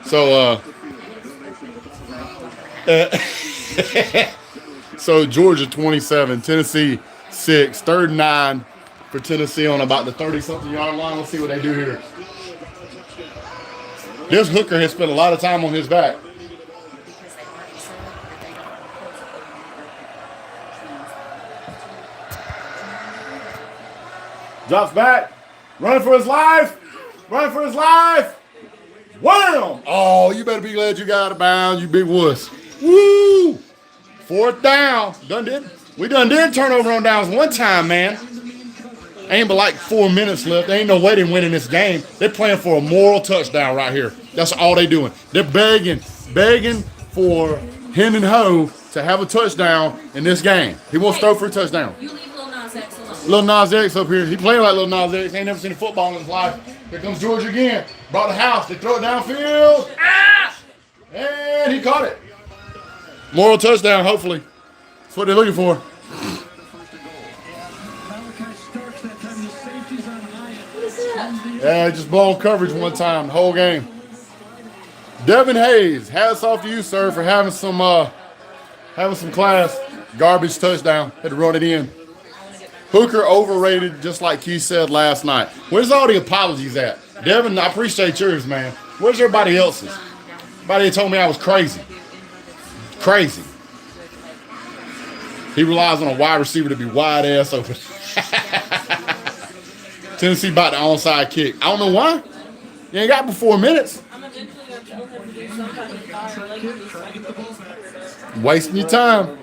So, so Georgia 27, Tennessee 6, 3rd and 9 for Tennessee on about the 30-something yard line. Let's see what they do here. This hooker has spent a lot of time on his back. Drops back, running for his life, running for his life. Wham! Oh, you better be glad you got out of bounds, you big wuss. Woo! 4th down. We done did turnover on downs one time, man. Ain't but like 4 minutes left. There ain't no way they winning this game. They're playing for a moral touchdown right here. That's all they doing. They're begging for Hendon Ho to have a touchdown in this game. He wants to throw for a touchdown. You leave Lil Nas X alone. Lil Nas X up here. He playing like Lil Nas X. Ain't never seen a football in his life. Here comes Georgia again. Brought the house. They throw it downfield. Ah! And he caught it. Moral touchdown, hopefully. That's what they're looking for. Yeah, just blown coverage one time the whole game. Devin Hayes, hats off to you, sir, for having some class. Garbage touchdown. Had to run it in. Hooker overrated, just like Keith said last night. Where's all the apologies at? Devin, I appreciate yours, man. Where's everybody else's? Everybody told me I was crazy. Crazy. He relies on a wide receiver to be wide ass open. Tennessee about the onside kick. I don't know why. You ain't got but 4 minutes. Wasting your time.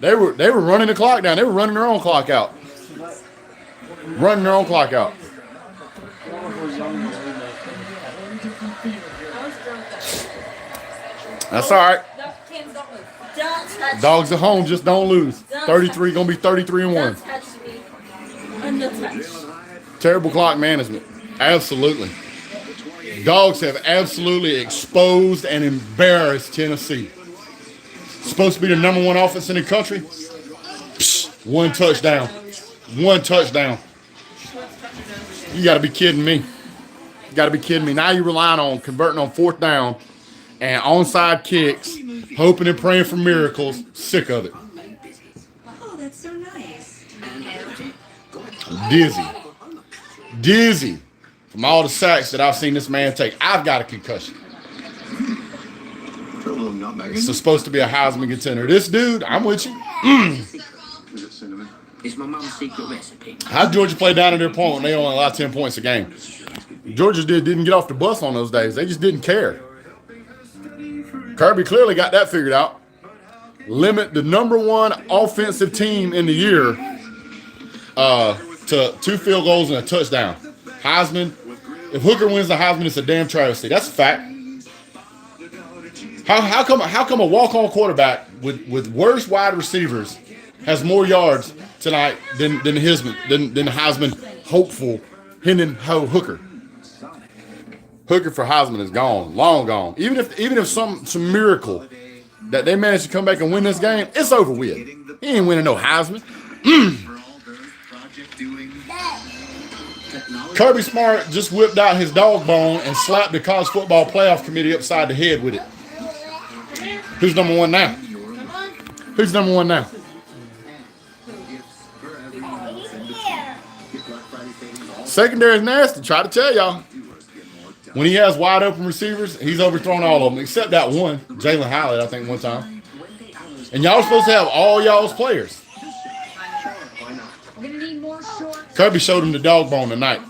They were running the clock down. They were running their own clock out. Running their own clock out. That's all right. Dogs at home just don't lose. 33 gonna be 33-1. Terrible clock management. Absolutely. Dogs have absolutely exposed and embarrassed Tennessee. Supposed to be the #1 offense in the country. Psh, 1 touchdown. 1 touchdown. You got to be kidding me. You got to be kidding me. Now you're relying on converting on 4th down and onside kicks, hoping and praying for miracles. Sick of it. Oh, that's so nice. Dizzy from all the sacks that I've seen this man take. I've got a concussion. It's supposed to be a Heisman contender. This dude, I'm with you. It's my mom's secret recipe. How'd Georgia play down at their point when they only allowed 10 points a game? Georgia didn't get off the bus on those days. They just didn't care. Kirby clearly got that figured out. Limit the #1 offensive team in the year to 2 field goals and a touchdown. Heisman. If Hooker wins the Heisman, it's a damn travesty. That's a fact. How come a walk-on quarterback with worse wide receivers has more yards tonight than the Heisman hopeful Hendon Ho Hooker? Hooker for Heisman is gone, long gone. Even if some miracle that they managed to come back and win this game, it's over with. He ain't winning no Heisman. Kirby Smart just whipped out his dog bone and slapped the college football playoff committee upside the head with it. Who's #1 now? Who's #1 now? Secondary is nasty. Try to tell y'all. When he has wide open receivers, he's overthrown all of them, except that one, Jalen Hallett, I think, one time. And y'all are supposed to have all y'all's players. Kirby showed him the dog bone tonight.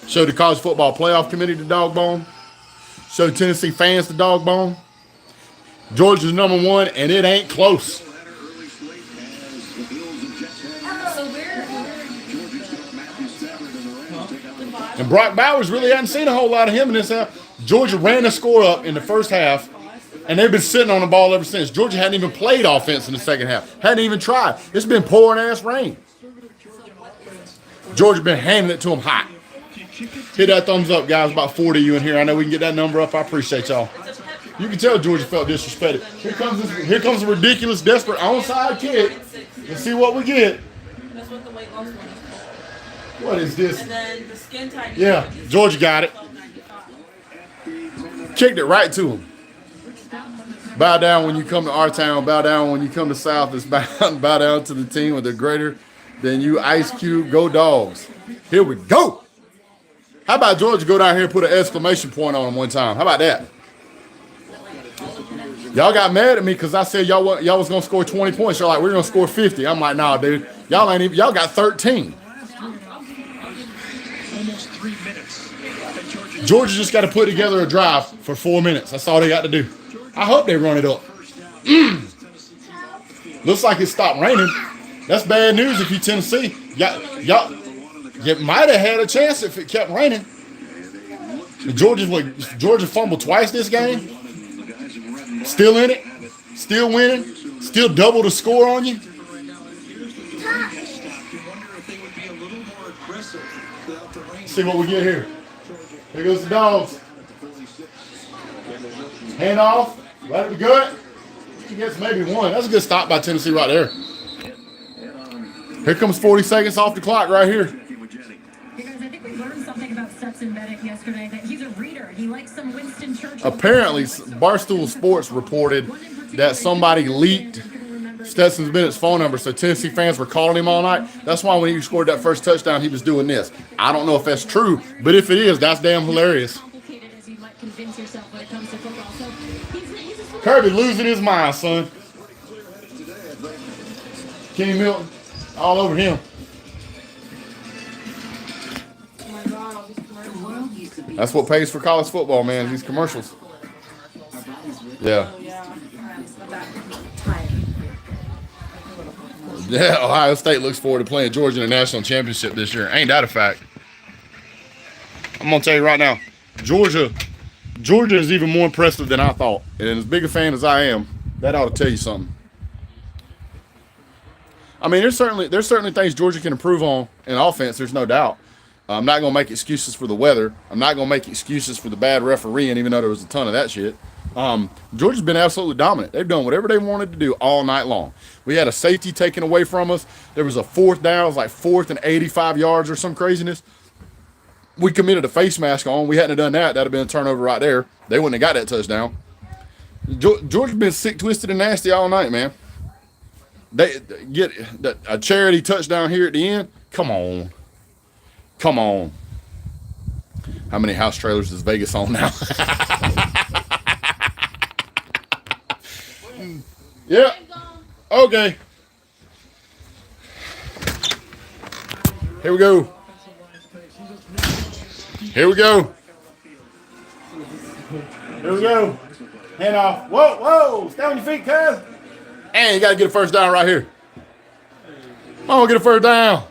Showed the college football playoff committee the dog bone. Showed Tennessee fans the dog bone. Georgia's #1, and it ain't close. And Brock Bowers really hadn't seen a whole lot of him in this half. Georgia ran the score up in the first half, and they've been sitting on the ball ever since. Georgia hadn't even played offense in the second half. Hadn't even tried. It's been pouring ass rain. Georgia been handing it to them hot. Hit that thumbs up, guys. About 40 of you in here. I know we can get that number up. I appreciate y'all. You can tell Georgia felt disrespected. Here comes a ridiculous, desperate onside kick. Let's see what we get. That's what the weight loss one is called. What is this? And then the skin tightening. Yeah, Georgia got it. Kicked it right to him. Bow down when you come to our town. Bow down when you come to South. It's bow down to the team with the greater than you. Ice Cube, go Dogs. Here we go. How about Georgia go down here and put an exclamation point on him one time? How about that? Y'all got mad at me because I said y'all was gonna score 20 points. Y'all like, we're gonna score 50. I'm like, nah, dude. Y'all ain't even. Y'all got 13. Almost 3 minutes. Georgia just got to put together a drive for 4 minutes. That's all they got to do. I hope they run it up. Looks like it stopped raining. That's bad news if you Tennessee. Y'all, you might have had a chance if it kept raining. Georgia fumbled twice this game. Still in it. Still winning. Still double the score on you. See what we get here. Here goes the Dogs. Hand off. Let it be good. He gets maybe one. That's a good stop by Tennessee right there. Here comes 40 seconds off the clock right here. You guys, I think we learned something about Stetson Bennett yesterday, that he's a reader. He likes some Winston Churchill. Apparently, Barstool Sports reported that somebody leaked Stetson Bennett's phone number, so Tennessee fans were calling him all night. That's why when he scored that first touchdown, he was doing this. I don't know if that's true, but if it is, that's damn hilarious. Kirby losing his mind, son. Kenny Milton, all over him. That's what pays for college football, man, these commercials. Yeah. Yeah, Ohio State looks forward to playing Georgia in the national championship this year. Ain't that a fact? I'm going to tell you right now, Georgia is even more impressive than I thought. And as big a fan as I am, that ought to tell you something. I mean, there's certainly things Georgia can improve on in offense, there's no doubt. I'm not going to make excuses for the weather. I'm not going to make excuses for the bad refereeing, even though there was a ton of that shit. Georgia's been absolutely dominant. They've done whatever they wanted to do all night long. We had a safety taken away from us. There was a fourth down. It was like 4th and 85 yards or some craziness. We committed a face mask on. We hadn't done that. That'd have been a turnover right there. They wouldn't have got that touchdown. Georgia's been sick, twisted, and nasty all night, man. They get a charity touchdown here at the end. Come on. Come on. How many house trailers does Vegas own now? Yeah. Okay. Here we go. Here we go. Here we go. Hand off. Whoa, whoa. Stay on your feet, cuz. And you got to get a first down right here. Come on, get a first down.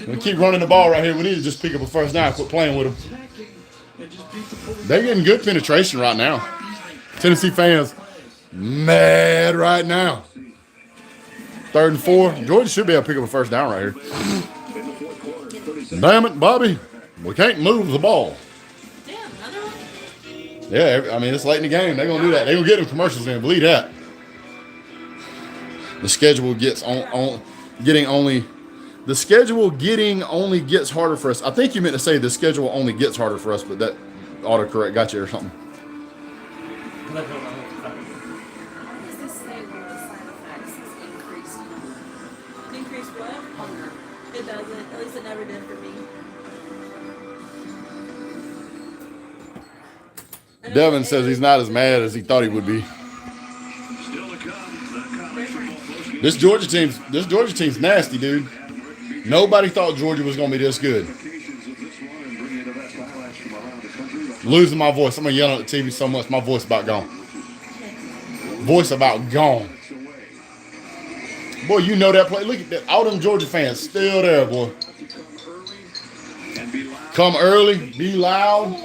We keep running the ball right here. We need to just pick up a first down. Quit playing with them. They're getting good penetration right now. Tennessee fans mad right now. 3rd and 4. Georgia should be able to pick up a first down right here. Damn it, Bobby. We can't move the ball. Yeah, I mean, it's late in the game. They're going to do that. They're going to get them commercials in. Believe that. The schedule gets only gets harder for us. I think you meant to say the schedule only gets harder for us, but that autocorrect got you or something. What does this say with the side effects is increased? Increased what? Hunger. It doesn't. At least it never did for me. Devin says he's not as mad as he thought he would be. This Georgia team's nasty, dude. Nobody thought Georgia was going to be this good. Losing my voice. I'm going to yell at the TV so much, my voice about gone. Voice about gone. Boy, you know that play. Look at that. All them Georgia fans still there, boy. Come early, be loud.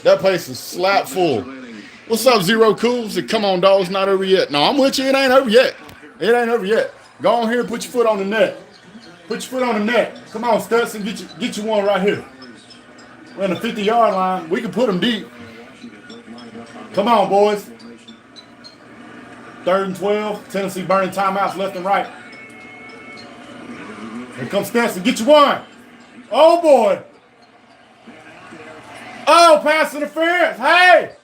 That place is slap full. What's up, Zero Cools? Come on, dog. It's not over yet. No, I'm with you. It ain't over yet. It ain't over yet. Go on here and put your foot on the net. Put your foot on the net. Come on, Stetson. Get you one right here. We're in the 50-yard line. We can put them deep. Come on, boys. 3rd and 12. Tennessee burning timeouts left and right. Here comes Stetson. Get you one. Oh, boy. Oh, pass interference. Hey.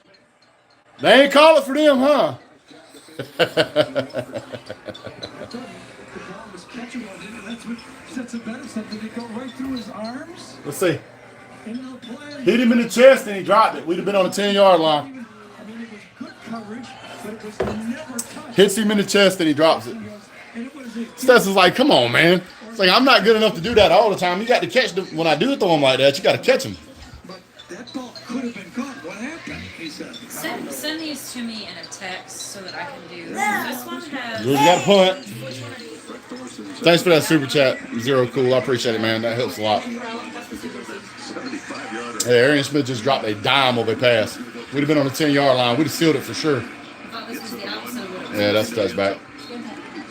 They ain't call it for them, huh? Let's see. Hit him in the chest and he dropped it. We'd have been on the 10-yard line. Hits him in the chest and he drops it. Stetson's like, come on, man. It's like, I'm not good enough to do that all the time. You got to catch them. When I do throw them like that, you got to catch them. That ball could have been caught. What happened? He said. Send these to me in a text so that I can do. This one has. You got a punt. Which one are you? Thanks for that super chat. Zero cool. I appreciate it, man. That helps a lot. Hey, Arian Smith just dropped a dime over a pass. We'd have been on the 10-yard line. We'd have sealed it for sure. I thought this was the opposite of what it was. Yeah, that's a touchback.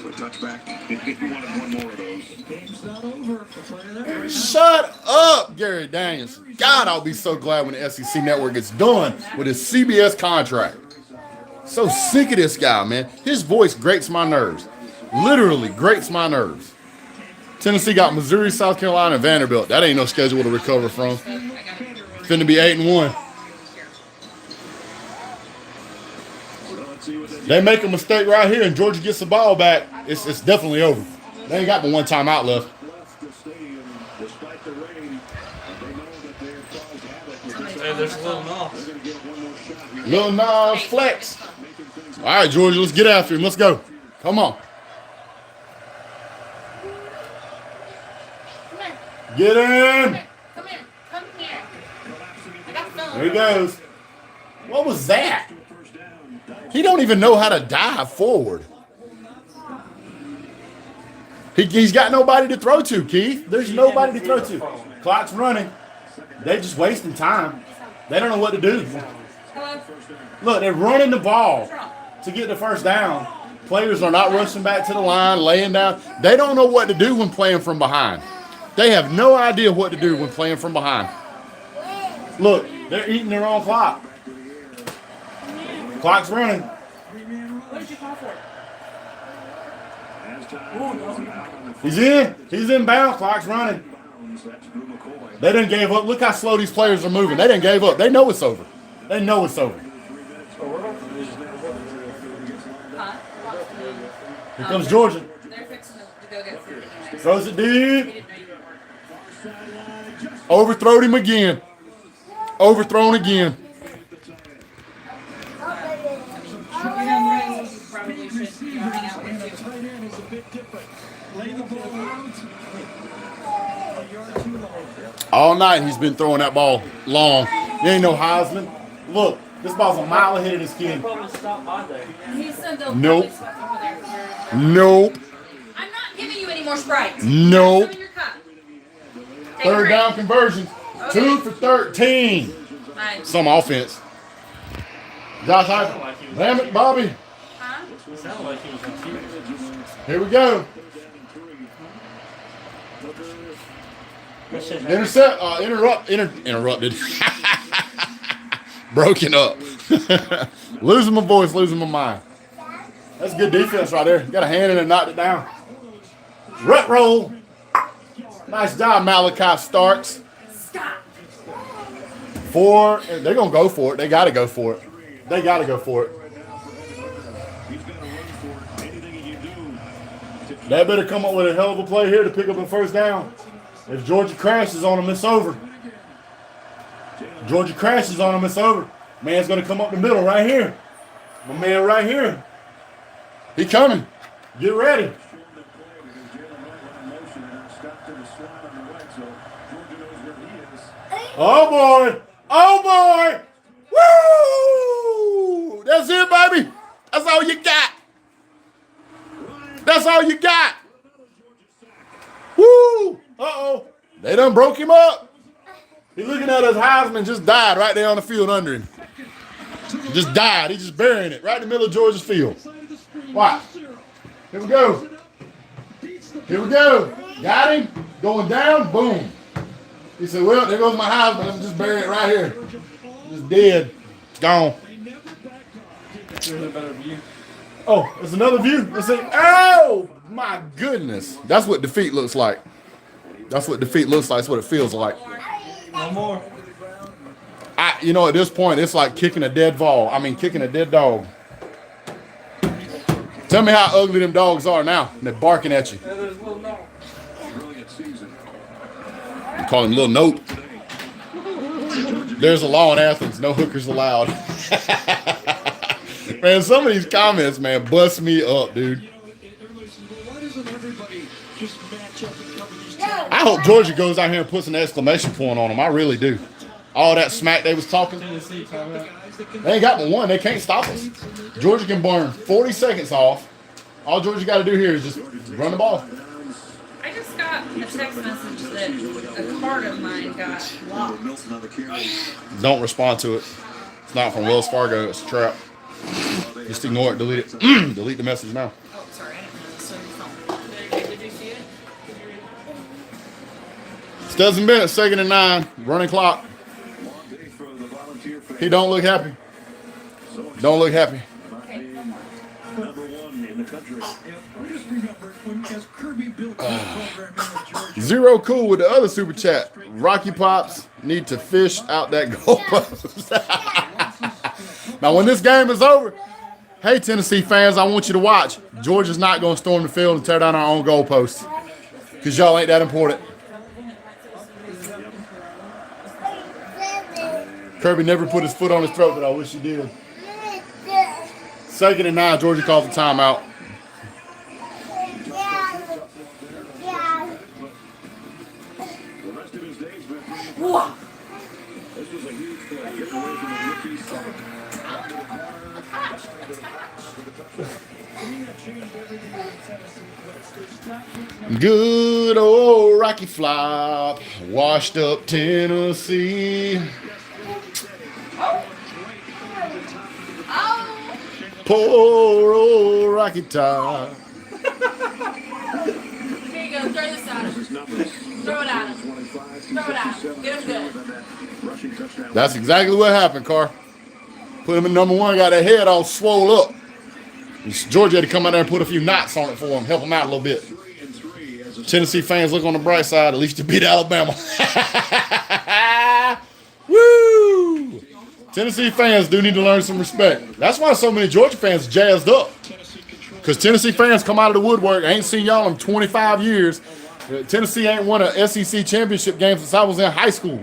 So touchback. You wanted one more of those. Game's not over. Shut up, Gary Daniels. God, I'll be so glad when the SEC Network gets done with his CBS contract. So sick of this guy, man. His voice grates my nerves. Literally grates my nerves. Tennessee got Missouri, South Carolina, and Vanderbilt. That ain't no schedule to recover from. Finna be 8-1. They make a mistake right here, and Georgia gets the ball back. It's definitely over. They ain't got but one timeout left. Hey, there's a little Nas. Lil Nas flex. All right, Georgia, let's get after him. Let's go. Come on. Get in. Come here. Come here. I got film. There he goes. What was that? He don't even know how to dive forward. He's got nobody to throw to, Keith. There's nobody to throw to. Clock's running. They're just wasting time. They don't know what to do. Hello? Look, they're running the ball to get the first down. Players are not rushing back to the line, laying down. They don't know what to do when playing from behind. They have no idea what to do when playing from behind. Look, they're eating their own clock. Clock's running. What did you call for? He's in. He's inbound. Clock's running. They didn't give up. Look how slow these players are moving. They didn't give up. They know it's over. They know it's over. Huh? Here comes Georgia. They're fixing to go get food anyway. Throws it He deep. didn't know you were. Overthrowed him again. Overthrown again. Probably should hang out with you. All night he's been throwing that ball long. There ain't no Heisman. Look, this ball's a mile ahead of this kid. He said they'll Nope. probably swap over there for. Nope. I'm not giving you any more Sprites. Nope. Have some in your cup. Take a Third break. down conversion. Okay. 2 for 13. Nice. Some offense. Josh Heisman. Damn it, Bobby. Huh? It sounded like he was confused. Here we go. Interrupted. Broken up. Losing my voice, losing my mind. That's good defense right there. Got a hand in it, knocked it down. Rut roll. Nice job, Malachi Starks. Stop. 4. They're going to go for it. They got to go for it. They got to go for it. They better come up with a hell of a play here to pick up a first down. If Georgia crashes on them, it's over. Georgia crashes on them, it's over. Man's going to come up the middle right here. My man right here. He coming. Get ready. Oh, boy. Oh, boy. Woo! That's it, baby. That's all you got. That's all you got. Woo! Uh-oh. They done broke him up. He looking at his Heisman, just died right there on the field under him. Just died. He just burying it right in the middle of Georgia's field. Watch. Here we go. Here we go. Got him. Going down. Boom. He said, well, there goes my Heisman. I'm just burying it right here. Just dead. Gone. There's a better view. Oh, there's another view. Let's see. Oh, my goodness. That's what defeat looks like. That's what defeat looks like. That's what it feels like. No more. You know, at this point, it's like kicking a dead ball. I mean, kicking a dead dog. Tell me how ugly them dogs are now. They're barking at you. Brilliant season. You call him Little Note. There's a law in Athens. No hookers allowed. Man, some of these comments, man, bust me up, dude. Why doesn't everybody just match up and cover these I hope Georgia goes out here and puts an exclamation point on them. I really do. All that smack they was talking. Tennessee timeout. They ain't got but one. They can't stop us. Georgia can burn 40 seconds off. All Georgia got to do here is just run the ball. I just got a text message that a card of mine got locked. Milton on the carry. Don't respond to it. It's not from Wells Fargo. It's a trap. Just ignore it. Delete it. Delete the message now. Oh, sorry, I didn't know this was on your phone. Did you see it? Stetson Bennett, 2nd and 9. Running clock. Long day for the volunteer fans. He don't look happy. Don't look happy. Number 1 in the country. I just remember when as Kirby built this program in Georgia. Zero cool with the other super chat. Rocky Pops need to fish out that goalpost. Now, when this game is over, hey, Tennessee fans, I want you to watch. Georgia's not going to storm the field and tear down our own goalposts because y'all ain't that important. Kirby never put his foot on his throat, but I wish he did. 2nd and 9, Georgia calls a timeout. The rest of his days been pretty. This was a huge play. Getting away from the rookies. Good old Rocky Flop, washed up Tennessee. Poor old Rocky Top. Here you go. Throw this at him. Throw it at him. Throw it at him. Get him good. That's exactly what happened, Carr. Put him in number 1, got that head all swole up. Georgia had to come out there and put a few knots on it for him, help him out a little bit. Tennessee fans, look on the bright side. At least you beat Alabama. Woo! Tennessee fans do need to learn some respect. That's why so many Georgia fans jazzed up. Because Tennessee fans come out of the woodwork. I ain't seen y'all in 25 years. Tennessee ain't won an SEC championship game since I was in high school.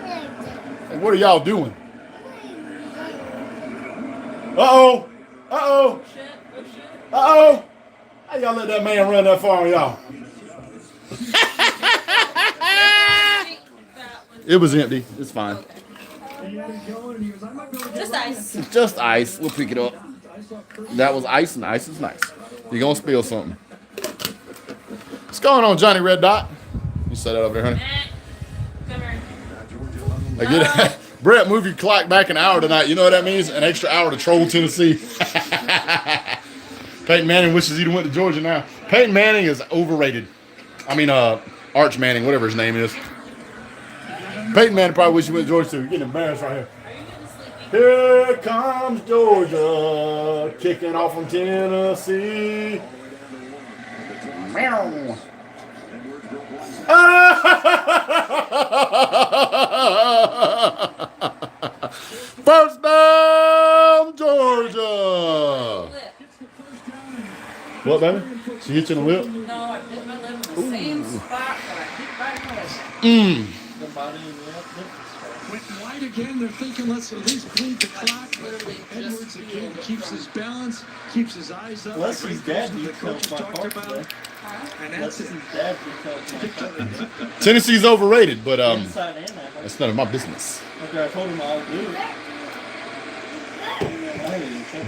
Hey, what are y'all doing? Uh-oh. Uh-oh. Uh-oh. How y'all let that man run that far on y'all? It was empty. It's fine. Just ice. It's just ice. We'll pick it up. That was ice, and ice is nice. You're going to spill something. What's going on, Johnny Red Dot? You set that over there, honey. Come here. I get it. Brett, move your clock back an hour tonight. You know what that means? An extra hour to troll Tennessee. Peyton Manning wishes he'd went to Georgia now. Peyton Manning is overrated. I mean, Arch Manning, whatever his name is. Peyton Manning probably wishes he went to Georgia too. You're getting embarrassed right here. Here comes Georgia, kicking off from Tennessee. Meow. First down, Georgia. What, baby? She hit you in the lip? No, I hit my lip in the same spot that I hit right across. The body of the Went wide again. They're thinking, let's at least bleed the clock. Edwards again keeps his balance, keeps his eyes up. Leslie's dad The coach details my talked car about today. it. And that's it. Leslie's dad details my car. Tennessee's overrated, but Inside and out. that's none of my business. Okay, I told him I'll do it.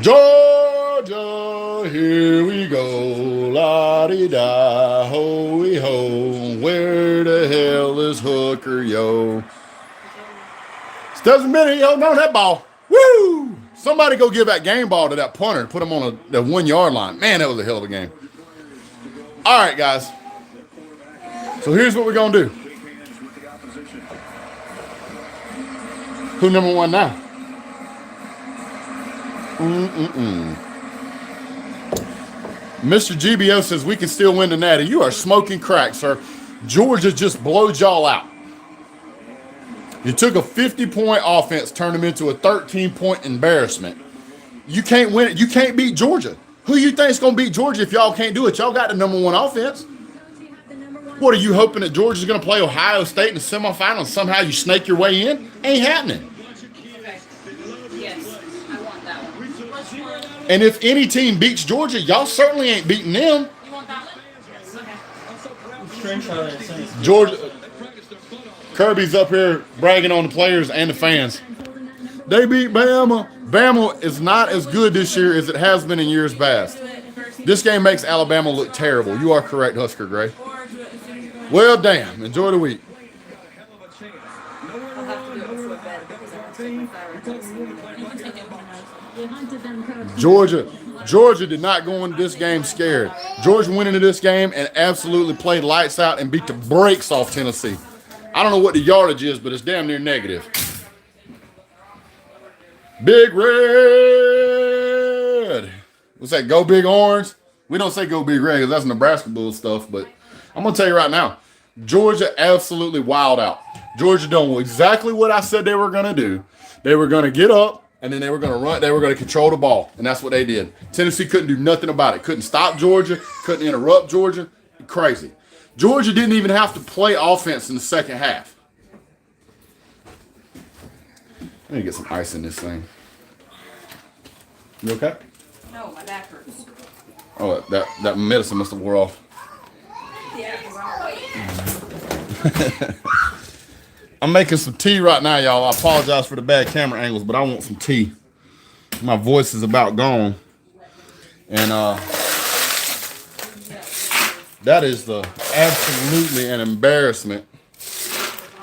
Georgia, here we go, la-di-da, ho-wee-ho, where the hell is Hooker, yo? Stetson Bennett, yo, on that ball. Woo! Somebody go give that game ball to that punter and put him on the 1 yard line. Man, that was a hell of a game. All right, guys. So here's what we're going to do. Who number 1 now? Mr. GBO says we can still win the Natty. You are smoking crack, sir. Georgia just blowed y'all out. You took a 50-point offense, turned them into a 13-point embarrassment. You can't win it. You can't beat Georgia. Who you think's gonna beat Georgia if y'all can't do it? Y'all got the #1 offense. What are you hoping that Georgia's gonna play Ohio State in the semifinal and somehow you snake your way in? Ain't happening. Okay. Yes, I want that one. And if any team beats Georgia, y'all certainly ain't beating them. You want that one? Okay. Screenshot it and send it to me. Georgia, Kirby's up here bragging on the players and the fans. They beat Bama. Bama is not as good this year as it has been in years past. This game makes Alabama look terrible. You are correct, Husker Gray. Well, damn. Enjoy the week. I'll have to do it before bed because I want to take my thyroid test. You can take it when I Georgia did not go into this game scared. Georgia went into this game and absolutely played lights out and beat the brakes off Tennessee. I don't know what the yardage is, but it's damn near negative. Big Red. What's that? Go Big Orange? We don't say Go Big Red because that's Nebraska Bull stuff, but I'm going to tell you right now, Georgia absolutely wild out. Georgia done exactly what I said they were going to do. They were going to get up, and then they were going to run. They were going to control the ball, and that's what they did. Tennessee couldn't do nothing about it. Couldn't stop Georgia. Couldn't interrupt Georgia. Crazy. Georgia didn't even have to play offense in the second half. I need to get some ice in this thing. You okay? No, my back hurts. Oh, that medicine must have wore off. Yeah, because I'm awake. I'm making some tea right now, y'all. I apologize for the bad camera angles, but I want some tea. My voice is about gone. And that is absolutely an embarrassment.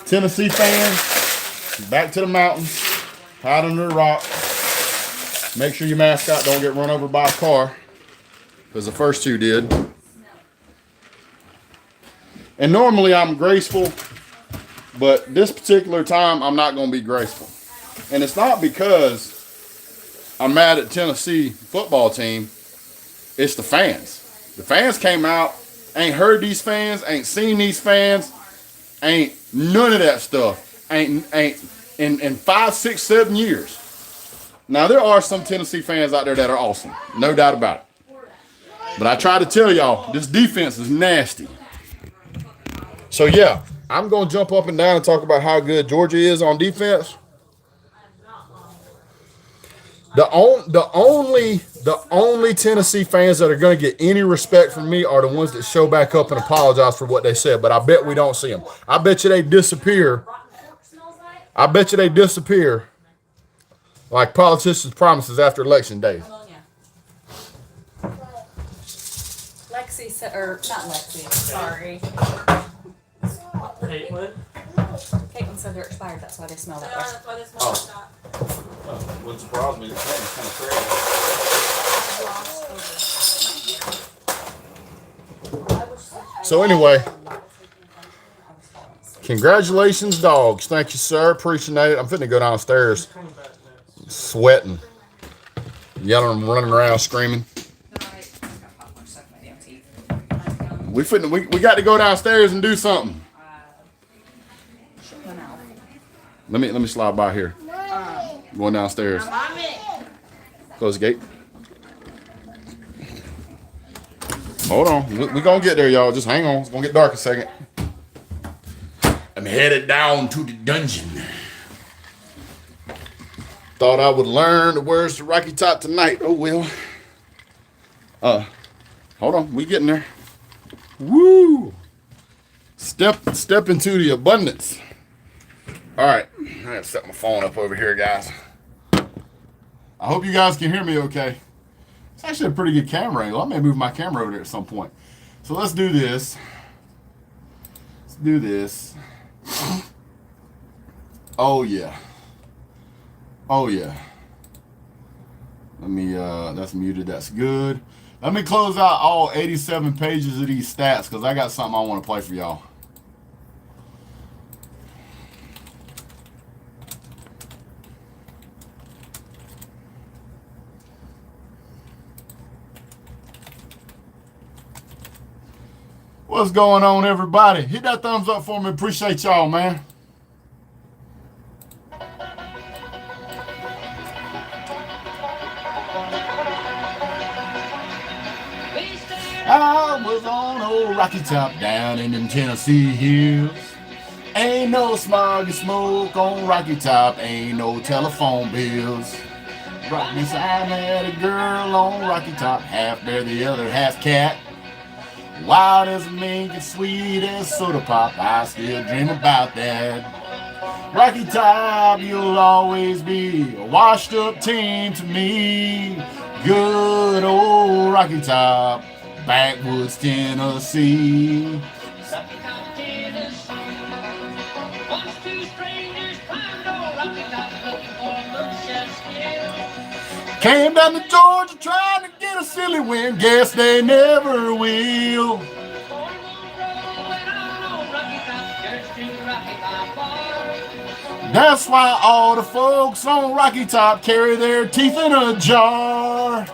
Tennessee fans, back to the mountains, hide under the rock. Make sure your mascot don't get run over by a car, because the first two did. And normally I'm graceful, but this particular time I'm not going to be graceful. And it's not because I'm mad at Tennessee football team. It's the fans. The fans came out, ain't heard these fans, ain't seen these fans, ain't none of that stuff. Ain't in 5, 6, 7 years. Now, there are some Tennessee fans out there that are awesome. No doubt about it. But I try to tell y'all, this defense is nasty. So, yeah, I'm going to jump up and down and talk about how good Georgia is on defense. The only Tennessee fans that are going to get any respect from me are the ones that show back up and apologize for what they said. But I bet we don't see them. I bet you they disappear. I bet you they disappear like politicians' promises after election day. Lexi said, or not Lexi, sorry. Hey, what? Caitlin said they're expired, that's why they smell that way. That's why this one shot. Oh, wouldn't surprise me. This thing's kind of crazy. So anyway, congratulations, Dogs. Thank you, sir. Appreciate it. I'm fitting to go downstairs, sweating, yelling, running around, screaming. We got to go downstairs and do something. Let me slide by here. Going downstairs. Close the gate. Hold on. We're going to get there, y'all. Just hang on. It's going to get dark a second. I'm headed down to the dungeon. Thought I would learn the words to Rocky Top tonight. Oh, well. Hold on. We getting there. Woo! Step into the abundance. All right. I gotta set my phone up over here, guys. I hope you guys can hear me okay. It's actually a pretty good camera angle. I may move my camera over there at some point. So let's do this. Let's do this. Oh, yeah. Oh, yeah. Let me, that's muted. That's good. Let me close out all 87 pages of these stats because I got something I want to play for y'all. What's going on, everybody? Hit that thumbs up for me. Appreciate y'all, man. I was on old Rocky Top down in them Tennessee hills. Ain't no smog and smoke on Rocky Top, ain't no telephone bills. Right beside had a girl on Rocky Top, half bear, the other half cat. Wild as a mink and sweet as soda pop, I still dream about that. Rocky Top, you'll always be a washed up team to me. Good old Rocky Top, backwoods Tennessee. Came down to Georgia trying to get a silly win. Guess they never will. That's why all the folks on Rocky Top carry their teeth in a jar.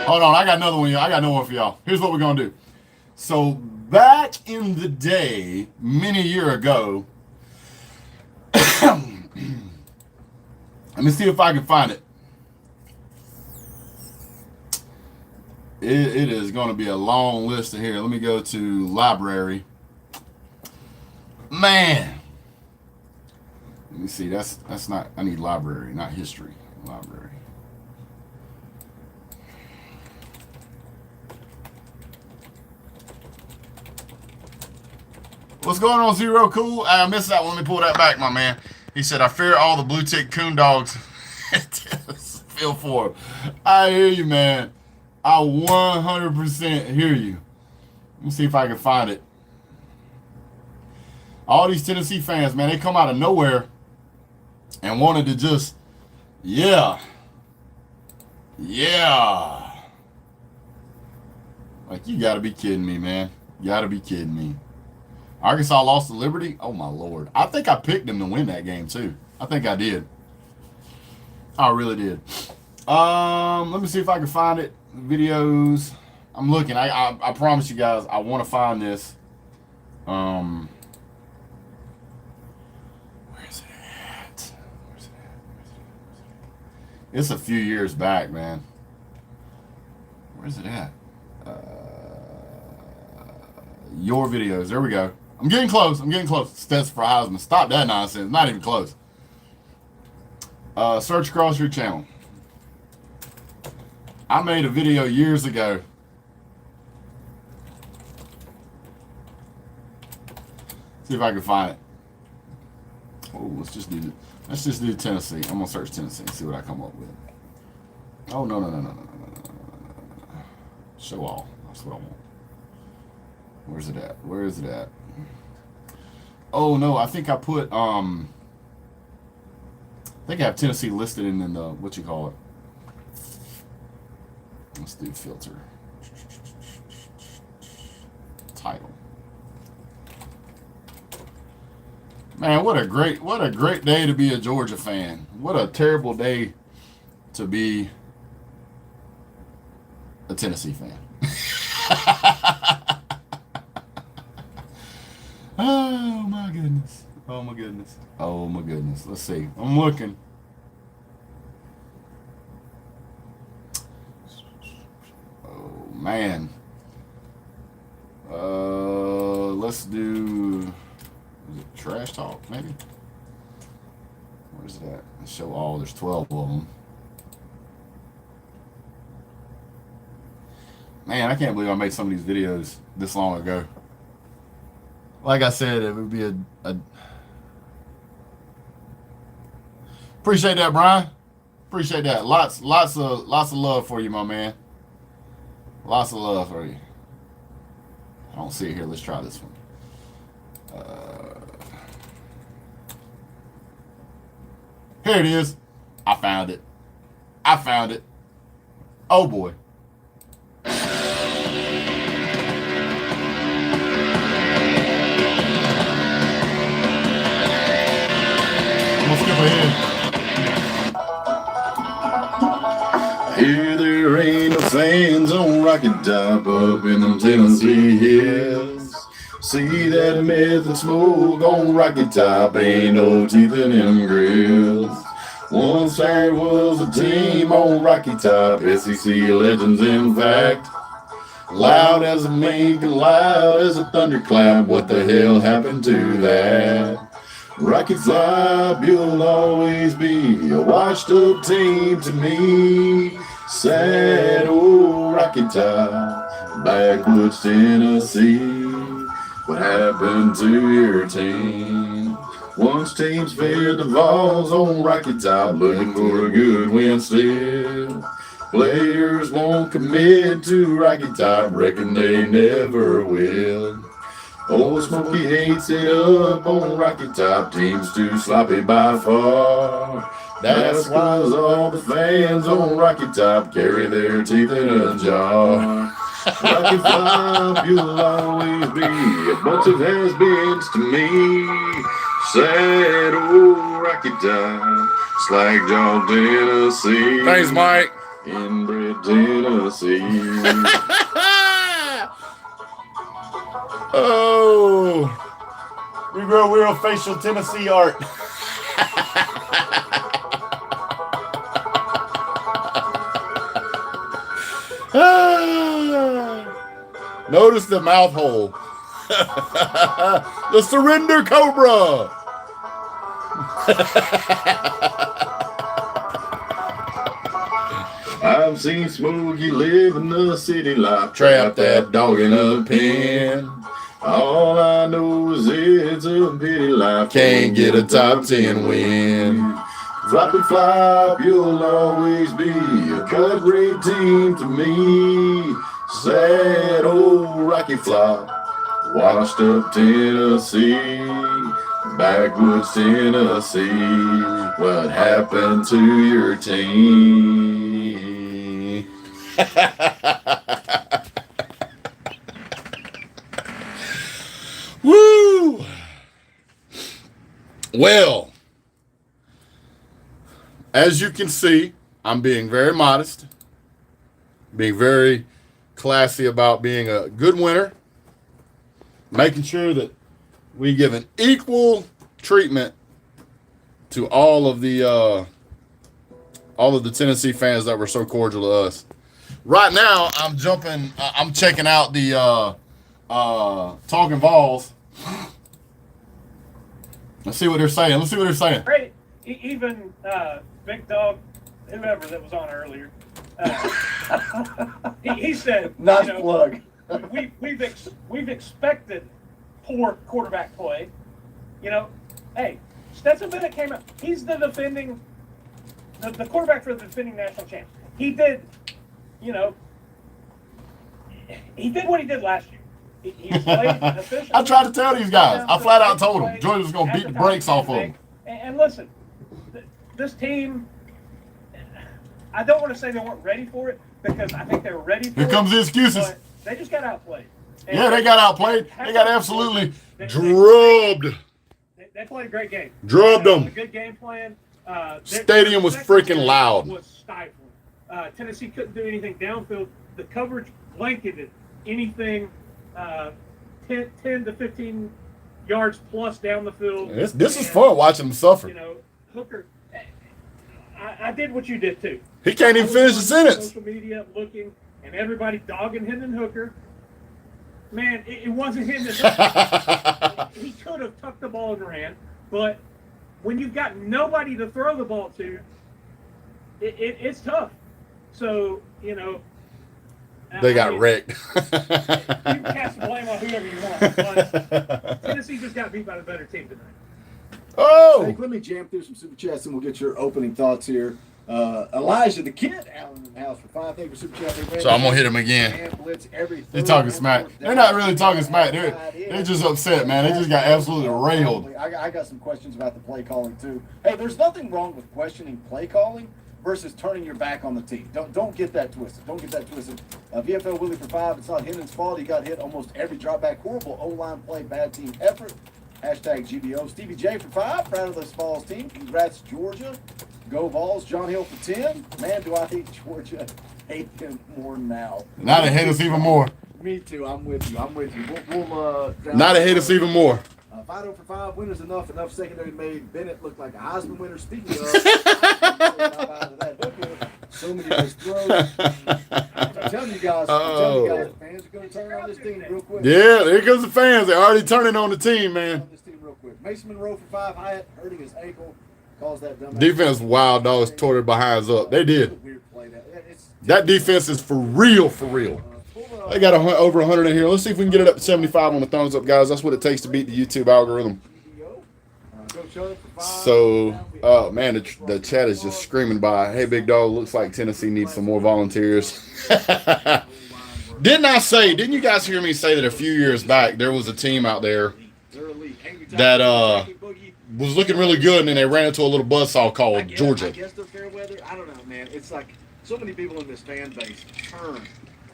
Hold on, I got another one, y'all. I got another one for y'all. Here's what we're gonna do. So back in the day, many years ago, let me see if I can find it. It is going to be a long list in here. Let me go to library. Man, let me see. That's not. I need library, not history. Library. What's going on, Zero Cool? I missed that one. Let me pull that back, my man. He said, I fear all the blue tick coon dogs. Feel for him. I hear you, man. I 100% hear you. Let me see if I can find it. All these Tennessee fans, man, they come out of nowhere and wanted to just, yeah. Like, you got to be kidding me, man. You got to be kidding me. Arkansas lost to Liberty? Oh, my Lord. I think I picked them to win that game, too. I think I did. I really did. Let me see if I can find it. Videos. I'm looking. I promise you guys, I want to find this. Where is it at? It's a few years back, man. Where's it at? Your videos. There we go. I'm getting close. Stats for Heisman. Stop that nonsense. Not even close. Search across your channel. I made a video years ago. See if I can find it. Oh, let's just do Tennessee. I'm gonna search Tennessee and see what I come up with. Oh no. Show all. That's what I want. Where's it at? Oh no, I think I put I think I have Tennessee listed in the what you call it. Let's do filter. Title. Man, what a great day to be a Georgia fan. What a terrible day to be a Tennessee fan. Oh my goodness. Let's see. I'm looking. Oh man. Let's do. Is it trash talk? Maybe. Where's it at? Let's show all. There's 12 of them. Man, I can't believe I made some of these videos this long ago. Like I said, it would be a appreciate that, Brian. Appreciate that. Lots of love for you, my man. Lots of love for you. I don't see it here. Let's try this one. Here it is. I found it. Oh boy. Here there ain't no Sands on Rocket Top up in them Tennessee hills. See that meth and smoke on Rocky Top, ain't no teeth in them grills. Once there was a team on Rocky Top, SEC legends in fact. Loud as a mink and loud as a thunderclap, what the hell happened to that? Rocky Top, you'll always be a washed up team to me. Sad old Rocky Top, backwoods Tennessee. What happened to your team? Once teams fared the Vols on Rocky Top, looking for a good win still. Players won't commit to Rocky Top, reckon they never will. Old Smokey hates it up on Rocky Top, team's too sloppy by far. That's why all the fans on Rocky Top carry their teeth in a jar. Rocky Top, you'll always be a bunch of has-beens to me. Sad old Rocky Top, Slag Jaw, Tennessee. Thanks, Mike. Inbred Tennessee. Oh, we grow real facial Tennessee art. Notice the mouth hole. The surrender cobra. I've seen Smokey live in the city life, trap that dog in a pen. All I know is it's a pity life, can't get a top 10 win. Flop and flop, you'll always be a cut rate team to me. Sad old Rocky Flop, washed up Tennessee, backwoods Tennessee. What happened to your team? Woo! Well, as you can see, I'm being very modest, being very classy about being a good winner, making sure that we give an equal treatment to all of the Tennessee fans that were so cordial to us. Right now, I'm checking out the Talking Vols. Let's see what they're saying. Great. Even Big Dawg, whoever that was on earlier, he said, nice plug. we've expected poor quarterback play. You know, hey, Stetson Bennett came out. He's the quarterback for the defending national champs. He did what he did last year. He played efficiently. I tried to tell these guys. I flat out told them Georgia was going to beat the brakes off of them. And listen, this team, I don't want to say they weren't ready for it, because I think they were ready for it. Here comes the excuses. But they just got outplayed. Yeah, they got outplayed. They got absolutely drubbed. They played a great game. Drubbed them. A good game plan. Stadium was freaking loud. Was stifling. Tennessee couldn't do anything downfield. The coverage blanketed anything 10 to 15 yards plus down the field. This is fun watching them suffer. You know, Hooker, I did what you did too. He can't even finish the sentence. Social media looking and everybody dogging him and Hooker. Man, it wasn't him that he could have tucked the ball and ran, but when you've got nobody to throw the ball to, it's tough. So, you know, they got wrecked. You can cast blame on whoever you want, but Tennessee just got beat by the better team tonight. Oh! Jake, let me jam through some super chats and we'll get your opening thoughts here. Elijah the Kid, Allen in the house for 5. Thank you for super chat. So I'm gonna hit him again. They're talking smack. They're not really talking smack. They're just upset, man. They just got absolutely railed. I got some questions about the play calling too. Hey, there's nothing wrong with questioning play calling versus turning your back on the team. Don't get that twisted. VFL Willie for 5. It's not Hendon's fault. He got hit almost every drop back. Horrible O-line play, bad team effort. Hashtag GBO. Stevie J for 5. Proud of this Vols team. Congrats, Georgia. Go Vols. John Hill for 10. Man, do I hate Georgia. Hate them more now. Now they hate us even more. Me too. I'm with you. We'll Now they hate us even more. 5 for 5 winners enough. Enough secondary made Bennett look like a Heisman winner. Speaking of, so many misthrows. I'm telling you guys, the fans are going to turn on this team real quick. Yeah, here comes the fans. They're already turning on the team, man. This team real quick. Mason Monroe for 5. Hyatt hurting his ankle. Caused that dumb. Defense, Wild Dogs tore their behinds up. They did. Weird play That defense is for real, for real. They got over 100 in here. Let's see if we can get it up to 75 on the thumbs up, guys. That's what it takes to beat the YouTube algorithm. So, man, the chat is just screaming by, hey, Big Dog, looks like Tennessee needs some more volunteers. Didn't you guys hear me say that a few years back there was a team out there that was looking really good, and then they ran into a little buzzsaw called Georgia? I guess they're fair weather. I don't know, man. It's like so many people in this fan base turn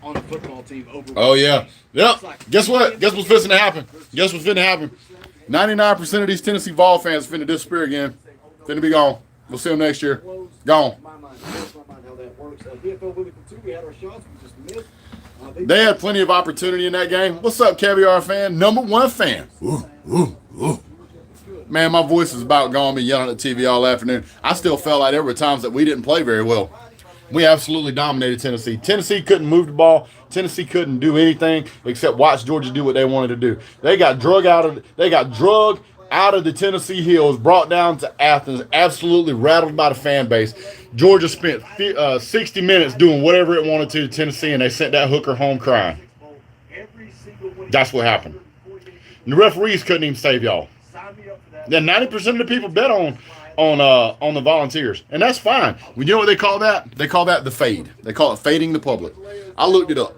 on a football team over. Oh, yeah. Yep. Guess what? Guess what's finna happen? Guess what's finna happen? 99% of these Tennessee Vol fans finna disappear again. Finna be gone. We'll see them next year. Gone. They had plenty of opportunity in that game. What's up, Caviar fan? Number 1 fan. Ooh. Man, my voice is about gone. Me yelling at TV all afternoon. I still felt like there were times that we didn't play very well. We absolutely dominated Tennessee. Tennessee couldn't move the ball. Tennessee couldn't do anything except watch Georgia do what they wanted to do. They got drug out of the Tennessee hills, brought down to Athens, absolutely rattled by the fan base. Georgia spent 60 minutes doing whatever it wanted to Tennessee, and they sent that hooker home crying. That's what happened. And the referees couldn't even save y'all. Then 90% of the people bet on the Volunteers, and that's fine. You know what they call that? They call that the fade. They call it fading the public. I looked it up.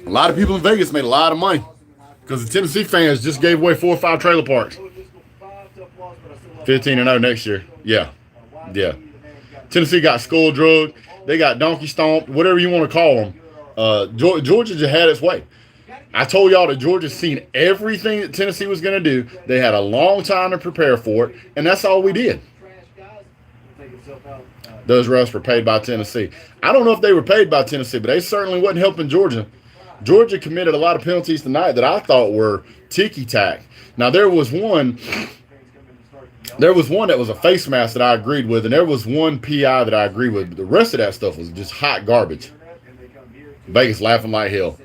A lot of people in Vegas made a lot of money because the Tennessee fans just gave away 4 or 5 trailer parks. 15-0 next year. Yeah. Tennessee got skull drugged. They got donkey stomped. Whatever you want to call them. Georgia just had its way. I told y'all that Georgia's seen everything that Tennessee was going to do. They had a long time to prepare for it, and that's all we did. Those refs were paid by Tennessee. I don't know if they were paid by Tennessee, but they certainly wasn't helping Georgia. Georgia committed a lot of penalties tonight that I thought were ticky-tack. Now, there was one that was a face mask that I agreed with, and there was one PI that I agreed with, but the rest of that stuff was just hot garbage. Vegas laughing like hell.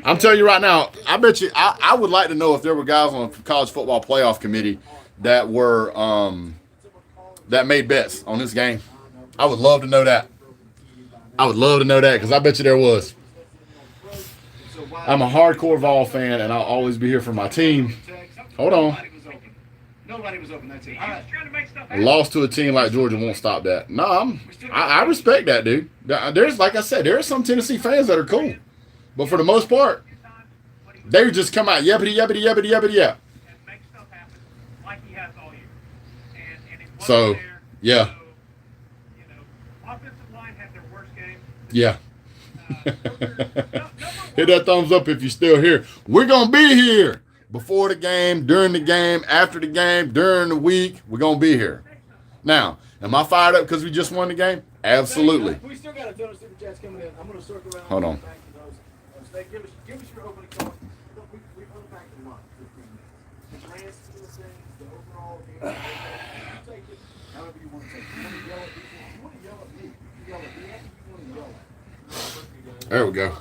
I'm telling you right now, I bet you, I would like to know if there were guys on the college football playoff committee that were, that made bets on this game. I would love to know that. Because I bet you there was. I'm a hardcore Vol fan, and I'll always be here for my team. Hold on. Nobody was open that team. A loss to a team like Georgia won't stop that. No, I respect that, dude. There's, like I said, there are some Tennessee fans that are cool. But for the most part, they just come out yappity, yappity, yappity, yappity, yap. So, yeah. Yeah. Hit that thumbs up if you're still here. We're going to be here before the game, during the game, after the game, during the week. We're going to be here. Now, am I fired up because we just won the game? Absolutely. We still got a ton of super chats coming in. I'm going to circle around. Hold on. Give us your opening thoughts. We unpacked a lot. The grants, the overall game. Take it however you want to take it. You want to yell at me. You yell at me. You want to yell at me. There we go.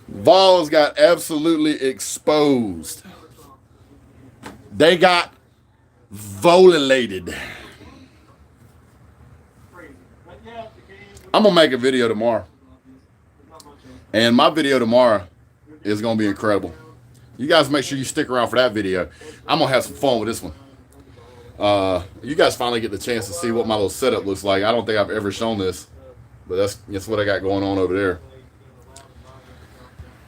Vols got absolutely exposed. They got volilated. I'm going to make a video tomorrow. And my video tomorrow is going to be incredible. You guys make sure you stick around for that video. I'm going to have some fun with this one. You guys finally get the chance to see what my little setup looks like. I don't think I've ever shown this. But that's what I got going on over there.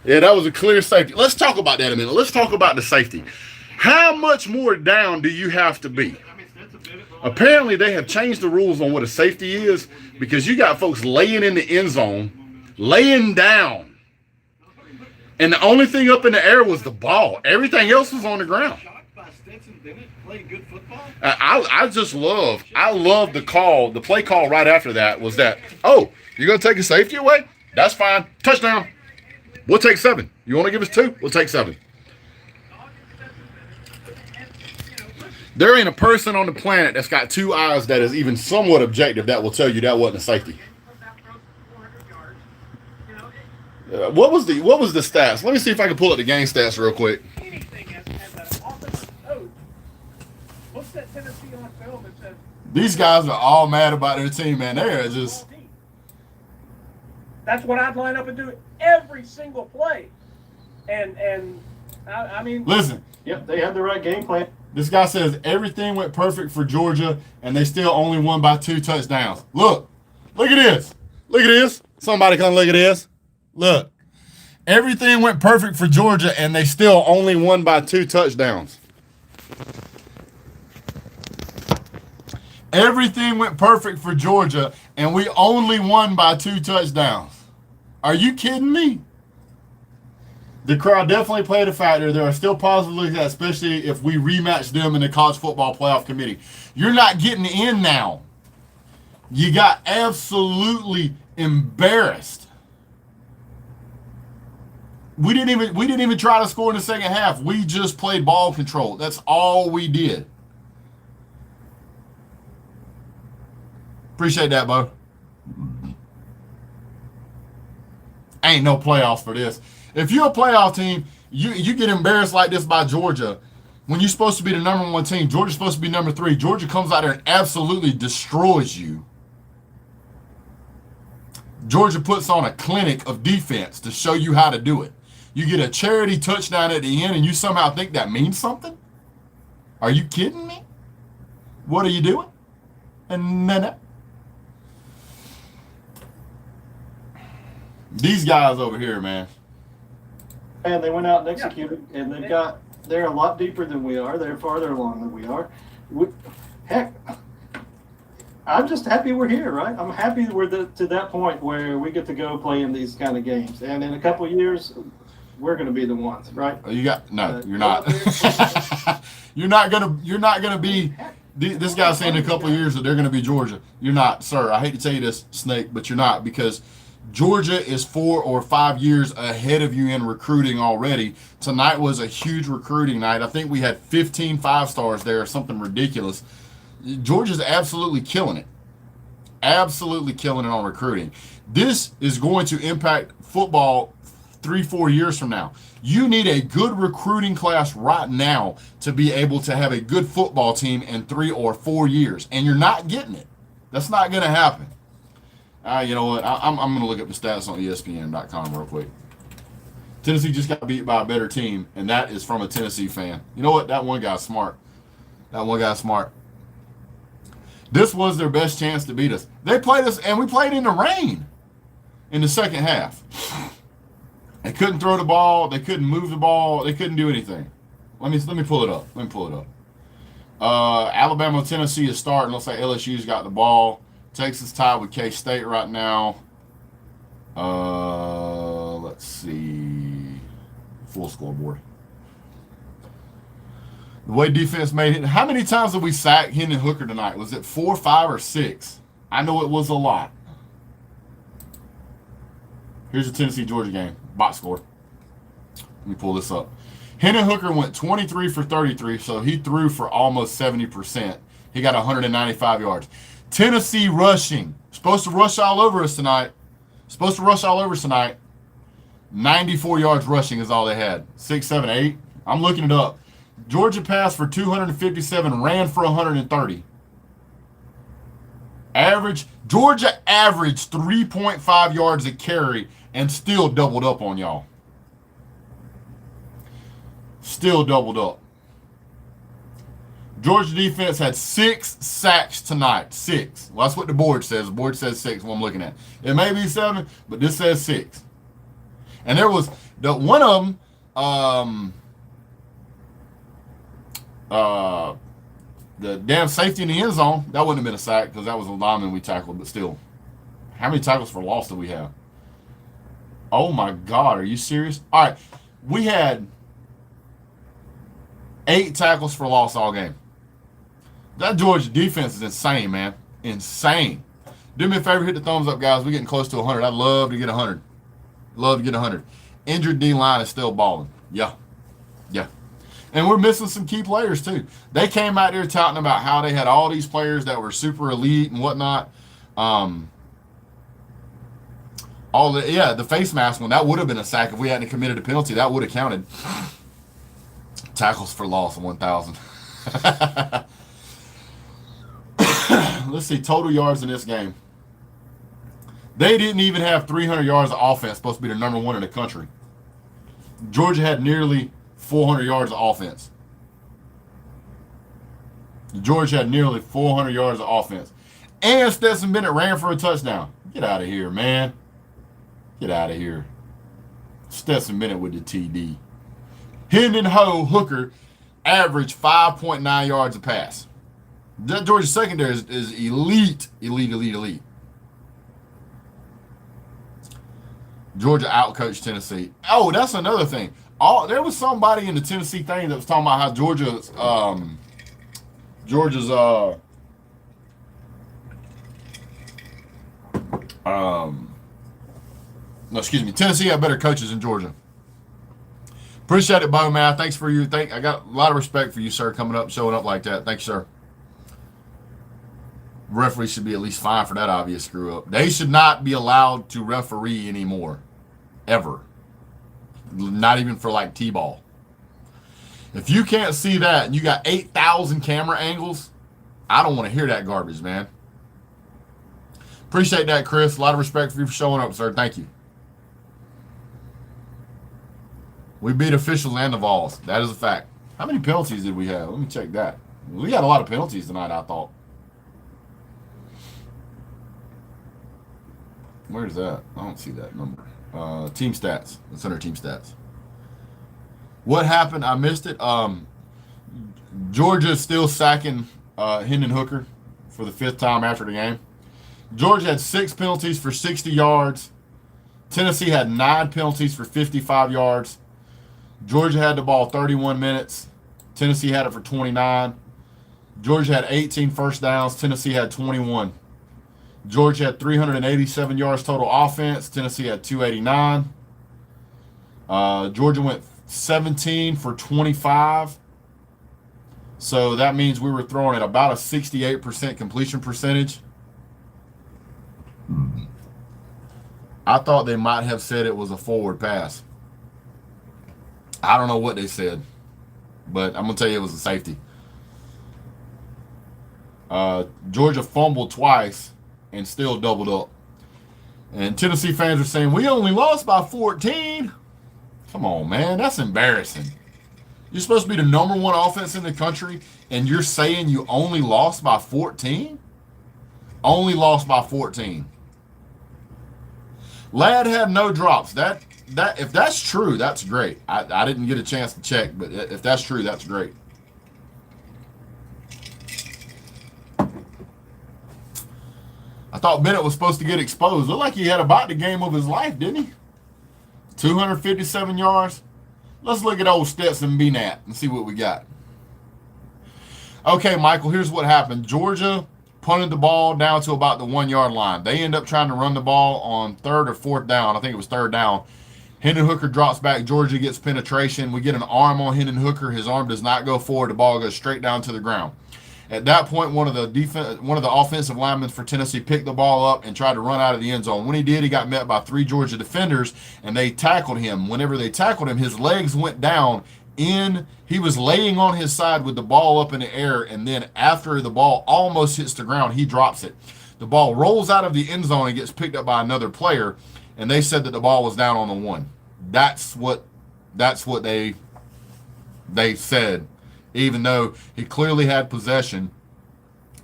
Yeah, that was a clear safety. Let's talk about that a minute. Let's talk about the safety. How much more down do you have to be? Apparently, they have changed the rules on what a safety is because you got folks laying in the end zone, laying down. And the only thing up in the air was the ball. Everything else was on the ground. by Stetson Bennett playing good football? I love the play call right after that was that, oh, you're going to take a safety away? That's fine. Touchdown. We'll take 7. You want to give us 2? We'll take 7. There ain't a person on the planet that's got 2 eyes that is even somewhat objective that will tell you that wasn't a safety. What was the stats? Let me see if I can pull up the game stats real quick. What's that Tennessee on film that says These guys are all mad about their team, man. They are just. That's what I'd line up and do every single play. And I mean, Listen. Yep, they had the right game plan. This guy says everything went perfect for Georgia, and they still only won by 2 touchdowns. Look at this. Look at this. Somebody come look at this. Look. Everything went perfect for Georgia, and they still only won by 2 touchdowns. Everything went perfect for Georgia, and we only won by 2 touchdowns. Are you kidding me? The crowd definitely played a factor. There are still possibilities, especially if we rematch them in the College Football Playoff Committee. You're not getting in now. You got absolutely embarrassed. We didn't even try to score in the second half. We just played ball control. That's all we did. Appreciate that, Bo. Ain't no playoffs for this. If you're a playoff team, you get embarrassed like this by Georgia when you're supposed to be the number 1 team. Georgia's supposed to be number 3. Georgia comes out there and absolutely destroys you. Georgia puts on a clinic of defense to show you how to do it. You get a charity touchdown at the end and you somehow think that means something? Are you kidding me? What are you doing? And then these guys over here, man. And they went out and executed, and they're a lot deeper than we are. They're farther along than we are. Heck, I'm just happy we're here, right? I'm happy we're to that point where we get to go play in these kind of games. And in a couple of years, we're going to be the ones, right? You're not. You're not gonna be. This guy's saying in a couple of years that they're going to be Georgia. You're not, sir. I hate to tell you this, Snake, but you're not, because Georgia is 4 or 5 years ahead of you in recruiting already. Tonight was a huge recruiting night. I think we had 15 5-stars there or something ridiculous. Georgia's absolutely killing it. Absolutely killing it on recruiting. This is going to impact football 3-4 years from now. You need a good recruiting class right now to be able to have a good football team in 3 or 4 years. And you're not getting it. That's not going to happen. You know what? I'm going to look up the stats on ESPN.com real quick. Tennessee just got beat by a better team, and that is from a Tennessee fan. You know what? That one guy's smart. This was their best chance to beat us. They played us, and we played in the rain in the second half. They couldn't throw the ball. They couldn't move the ball. They couldn't do anything. Let me pull it up. Alabama, Tennessee is starting. Looks like LSU's got the ball. Texas tied with K-State right now. Let's see. Full scoreboard. The way defense made it. How many times did we sack Hendon Hooker tonight? Was it 4, 5, or 6? I know it was a lot. Here's the Tennessee-Georgia game. Box score. Let me pull this up. Hendon Hooker went 23 for 33, so he threw for almost 70%. He got 195 yards. Tennessee rushing. Supposed to rush all over us tonight. 94 yards rushing is all they had. 6, 7, 8. I'm looking it up. Georgia passed for 257, ran for 130. Georgia averaged 3.5 yards a carry and still doubled up on y'all. Still doubled up. Georgia defense had 6 sacks tonight. 6. Well, that's what the board says. The board says 6, what I'm looking at. It may be 7, but this says 6. And there was one of them, the damn safety in the end zone, that wouldn't have been a sack because that was a lineman we tackled, but still. How many tackles for loss do we have? Oh my God, are you serious? All right, we had 8 tackles for loss all game. That Georgia defense is insane, man. Insane. Do me a favor, hit the thumbs up, guys. We're getting close to 100. I'd love to get 100. Love to get 100. Injured D-line is still balling. Yeah. Yeah. And we're missing some key players, too. They came out there touting about how they had all these players that were super elite and whatnot. The face mask one, that would have been a sack if we hadn't committed a penalty. That would have counted. Tackles for loss of 1,000. Let's see, total yards in this game. They didn't even have 300 yards of offense, supposed to be the number 1 in the country. Georgia had nearly 400 yards of offense. Georgia had nearly 400 yards of offense. And Stetson Bennett ran for a touchdown. Get out of here, man. Get out of here. Stetson Bennett with the TD. Hendon Hooker averaged 5.9 yards a pass. That Georgia secondary is elite. Georgia outcoached Tennessee. Oh, that's another thing. There was somebody in the Tennessee thing that was talking about how Tennessee had better coaches than Georgia. Appreciate it, Bo, man. Thanks for you. I got a lot of respect for you, sir, coming up, showing up like that. Thank you, sir. Referee should be at least fined for that obvious screw up. They should not be allowed to referee anymore. Ever. Not even for like T-ball. If you can't see that and you got 8,000 camera angles, I don't want to hear that garbage, man. Appreciate that, Chris. A lot of respect for you for showing up, sir. Thank you. We beat officials and the Vols. That is a fact. How many penalties did we have? Let me check that. We had a lot of penalties tonight, I thought. Where's that? I don't see that number. Team stats. It's under team stats. What happened? I missed it. Georgia is still sacking Hendon Hooker for the 5th time after the game. Georgia had 6 penalties for 60 yards. Tennessee had 9 penalties for 55 yards. Georgia had the ball 31 minutes. Tennessee had it for 29. Georgia had 18 first downs. Tennessee had 21. Georgia had 387 yards total offense. Tennessee had 289. Georgia went 17 for 25. So that means we were throwing at about a 68% completion percentage. I thought they might have said it was a forward pass. I don't know what they said, but I'm going to tell you it was a safety. Georgia fumbled twice and still doubled up. And Tennessee fans are saying, we only lost by 14. Come on, man. That's embarrassing. You're supposed to be the number 1 offense in the country, and you're saying you only lost by 14? Only lost by 14. Ladd had no drops. If that's true, that's great. I didn't get a chance to check, but if that's true, that's great. I thought Bennett was supposed to get exposed. Looked like he had about the game of his life, didn't he? 257 yards. Let's look at old Stetson Bennett and see what we got. Okay, Michael, here's what happened. Georgia punted the ball down to about the 1-yard line. They end up trying to run the ball on 3rd or 4th down. I think it was 3rd down. Hendon Hooker drops back. Georgia gets penetration. We get an arm on Hendon Hooker. His arm does not go forward. The ball goes straight down to the ground. At that point, one of the offensive linemen for Tennessee picked the ball up and tried to run out of the end zone. When he did, he got met by 3 Georgia defenders, and they tackled him. Whenever they tackled him, his legs went down. He was laying on his side with the ball up in the air, and then after the ball almost hits the ground, he drops it. The ball rolls out of the end zone and gets picked up by another player, and they said that the ball was down on the 1. That's what they said. Even though he clearly had possession,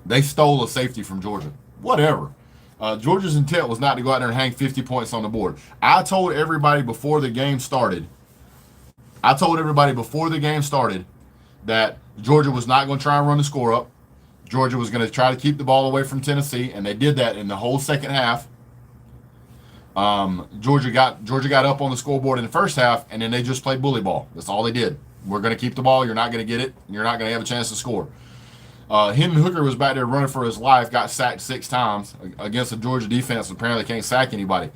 they stole a safety from Georgia. Whatever. Georgia's intent was not to go out there and hang 50 points on the board. I told everybody before the game started that Georgia was not going to try and run the score up. Georgia was going to try to keep the ball away from Tennessee, and they did that in the whole second half. Georgia got up on the scoreboard in the first half, and then they just played bully ball. That's all they did. We're going to keep the ball. You're not going to get it. You're not going to have a chance to score. Hendon Hooker was back there running for his life, got sacked 6 times against the Georgia defense. Apparently can't sack anybody.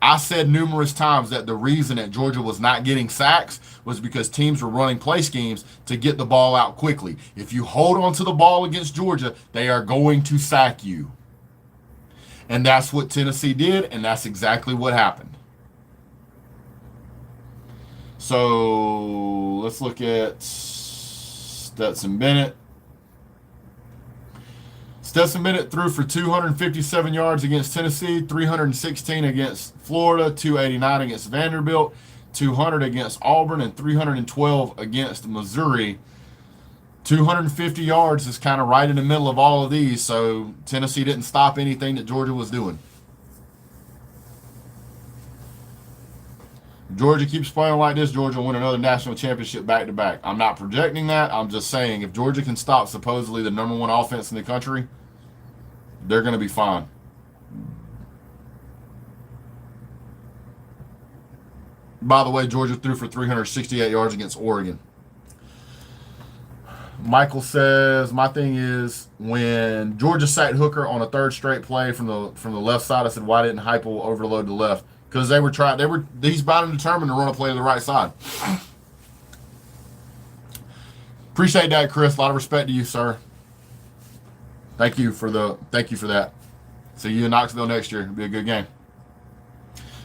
I said numerous times that the reason that Georgia was not getting sacks was because teams were running play schemes to get the ball out quickly. If you hold on to the ball against Georgia, they are going to sack you. And that's what Tennessee did, and that's exactly what happened. So let's look at Stetson Bennett. Stetson Bennett threw for 257 yards against Tennessee, 316 against Florida, 289 against Vanderbilt, 200 against Auburn, and 312 against Missouri. 250 yards is kind of right in the middle of all of these, so Tennessee didn't stop anything that Georgia was doing. If Georgia keeps playing like this, Georgia will win another national championship back-to-back. I'm not projecting that. I'm just saying if Georgia can stop supposedly the #1 offense in the country, they're going to be fine. By the way, Georgia threw for 368 yards against Oregon. Michael says, my thing is when Georgia sacked Hooker on a 3rd straight play from the left side, I said, why didn't Heupel overload the left? Because he's bound and determined to run a play to the right side. Appreciate that, Chris. A lot of respect to you, sir. Thank you for that. See you in Knoxville next year. It'll be a good game.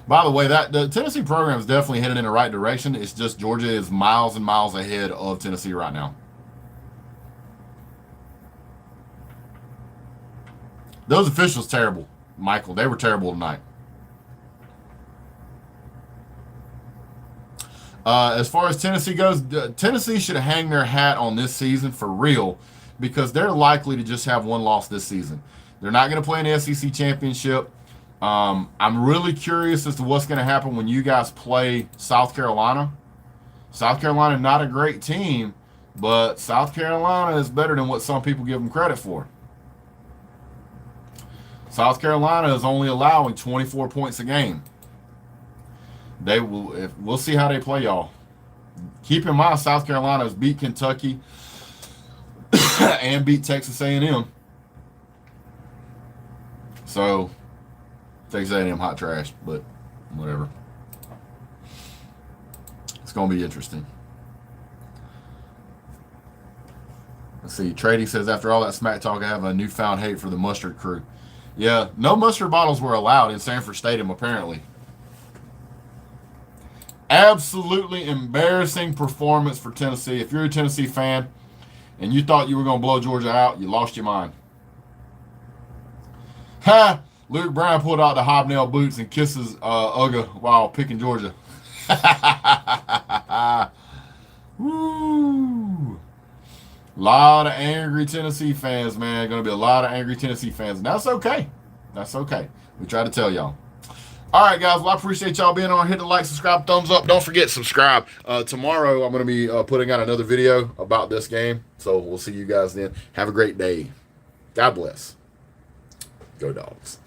By the way, the Tennessee program is definitely headed in the right direction. It's just Georgia is miles and miles ahead of Tennessee right now. Those officials terrible, Michael. They were terrible tonight. As far as Tennessee goes, Tennessee should hang their hat on this season for real because they're likely to just have one loss this season. They're not going to play in the SEC championship. I'm really curious as to what's going to happen when you guys play South Carolina. South Carolina, not a great team, but South Carolina is better than what some people give them credit for. South Carolina is only allowing 24 points a game. We'll see how they play y'all. Keep in mind, South Carolina has beat Kentucky and beat Texas A&M. So, Texas A&M hot trash, but whatever. It's going to be interesting. Let's see. Trady says, after all that smack talk, I have a newfound hate for the mustard crew. Yeah, no mustard bottles were allowed in Sanford Stadium, apparently. Absolutely embarrassing performance for Tennessee. If you're a Tennessee fan and you thought you were going to blow Georgia out, you lost your mind. Ha! Luke Bryan pulled out the hobnail boots and kisses Uga while picking Georgia. Woo! Lot of angry Tennessee fans, man. Going to be a lot of angry Tennessee fans. And that's okay. That's okay. We try to tell y'all. All right, guys. Well, I appreciate y'all being on. Hit the like, subscribe, thumbs up. Don't forget, subscribe. Tomorrow, I'm going to be putting out another video about this game. So we'll see you guys then. Have a great day. God bless. Go Dogs.